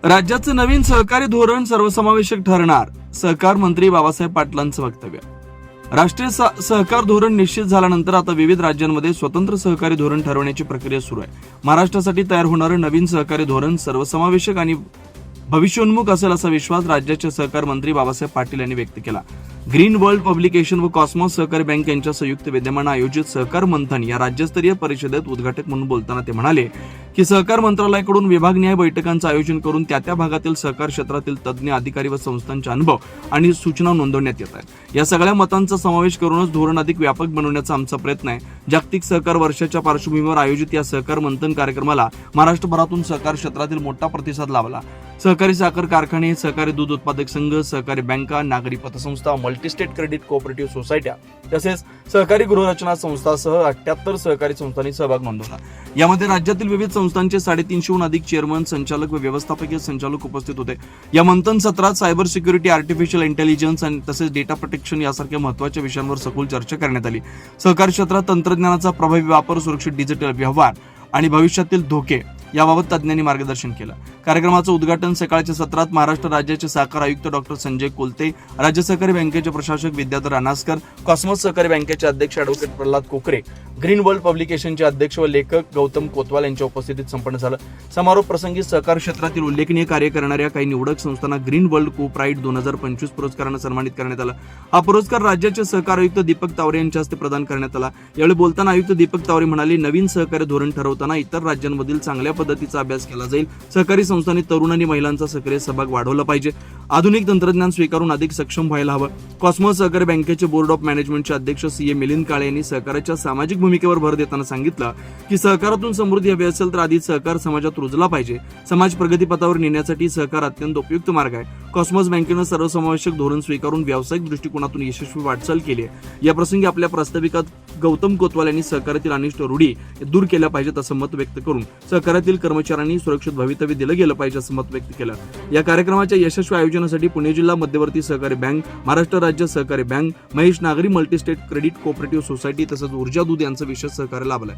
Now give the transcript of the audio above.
राज्याचं नवीन सहकारी धोरण सर्वसमावेशक ठरणार, सहकार मंत्री बाबासाहेब पाटलांचं वक्तव्य. राष्ट्रीय सहकार धोरण निश्चित झाल्यानंतर आता विविध राज्यांमध्ये स्वतंत्र सहकारी धोरण ठरवण्याची प्रक्रिया सुरू आहे. महाराष्ट्रासाठी तयार होणारं नवीन सहकारी धोरण सर्वसमावेशक आणि भविष्योन्मुख असेल असा विश्वास राज्याचे सहकार मंत्री बाबासाहेब पाटील यांनी व्यक्त केला. ग्रीन वर्ल्ड पब्लिकेशन व कॉस्मॉस सहकारी बँक यांच्या संयुक्त विद्यमाने आयोजित सहकार मंथन या राज्यस्तरीय परिषदेत उद्घाटक म्हणून बोलताना ते म्हणाले की सहकार मंत्रालयाकडून विभागनिहाय बैठकांचं आयोजन करून त्या भागातील सहकार क्षेत्रातील तज्ज्ञ अधिकारी व संस्थांचे अनुभव आणि सूचना नोंदवण्यात येत आहेत. या सगळ्या मतांचा समावेश करूनच धोरण अधिक व्यापक बनवण्याचा आमचा प्रयत्न आहे. जागतिक सहकार वर्षाच्या पार्श्वभूमीवर आयोजित या सहकार मंथन कार्यक्रमाला महाराष्ट्रभरातून सहकार क्षेत्रातील मोठा प्रतिसाद लाभला. सहकारी साखर कारखाने, सहकारी दूध उत्पादक संघ, सहकारी बँका, नागरी पतसंस्था, मल्टीस्टेट क्रेडिट कोऑपरेटिव्ह सोसायट्या तसेच सहकारी गृहरचना संस्थासह 78 सहकारी संस्थांनी सहभाग नोंदवला. यामध्ये राज्यातील विविध संस्थांचे 350हून अधिक चेअरमन, संचालक व व्यवस्थापकीय संचालक उपस्थित होते. या मंथन सत्रात सायबर सिक्युरिटी, आर्टिफिशियल इंटेलिजन्स आणि तसेच डेटा प्रोटेक्शन यासारख्या महत्त्वाच्या विषयांवर सखोल चर्चा करण्यात आली. सहकारी क्षेत्रात तंत्रज्ञानाचा प्रभावी वापर, सुरक्षित डिजिटल व्यवहार आणि भविष्यातील धोके याबाबत तज्ज्ञांनी मार्गदर्शन केलं. कार्यक्रमाचं उद्घाटन सकाळच्या सत्रात महाराष्ट्र राज्याचे साखर आयुक्त डॉक्टर संजय कोलते, राज्य सहकारी बँकेचे प्रशासक विद्याधर अनासकर, कॉस्मॉस सहकारी बँकेचे अध्यक्ष ॲडव्होकेट प्रल्हाद कोकरे, ग्रीन वर्ल्ड पब्लिकेशनचे अध्यक्ष व लेखक गौतम कोतवाल यांच्या उपस्थितीत संपन्न झालं. समारोप प्रसंगी सहकार क्षेत्रातील उल्लेखनीय कार्य करणाऱ्या काही निवडक संस्थांना ग्रीन वर्ल्ड को प्राईड 2025 पुरस्कारानं सन्मानित करण्यात आलं. हा पुरस्कार राज्याचे सहकार आयुक्त दीपक तावरे यांच्या हस्ते प्रदान करण्यात आला. यावेळी बोलताना आयुक्त दीपक तावरे म्हणाले, नवीन सहकारी धोरण ठरवताना इतर राज्यांमधील चांगल्या पद्धतीचा अभ्यास केला जाईल. सहकारी संस्थांनी तरुण आणि महिलांचा सक्रिय सहभाग वाढवला पाहिजे. आधुनिक तंत्रज्ञान स्वीकारून अधिक सक्षम व्हायला हवं. कॉस्मॉस सहकारी बँकेचे बोर्ड ऑफ मॅनेजमेंटचे अध्यक्ष CA मिलिंद काळे यांनी सहकाराच्या सामाजिक भूमिकेवर भर देताना सांगितलं की सहकारातून समृद्धी हवी असेल तर आधी सहकार समाजात रुजला पाहिजे. समाज प्रगतीपथावर नेण्यासाठी सहकार अत्यंत उपयुक्त मार्ग आहे. कॉस्मॉस बँकेनं सर्वसमावेशक धोरण स्वीकारून व्यावसायिक दृष्टिकोनातून यशस्वी वाटचाल केली आहे. या प्रसंगी आपल्या प्रास्ताविकात गौतम कोतवाल यांनी सहकारातील अनिष्ट रूढी दूर केल्या पाहिजेत असं मत व्यक्त करून सहकारातील कर्मचाऱ्यांनी सुरक्षित भवितव्य दिलं गेलं पाहिजे असं मत व्यक्त केलं. या कार्यक्रमाच्या यशस्वी आयोजनासाठी पुणे जिल्हा मध्यवर्ती सहकारी बँक, महाराष्ट्र राज्य सहकारी बँक, महेश नागरी मल्टीस्टेट क्रेडिट कोऑपरेटिव्ह सोसायटी तसंच ऊर्जा दूध यांचं विशेष सहकार्य लाभलंय.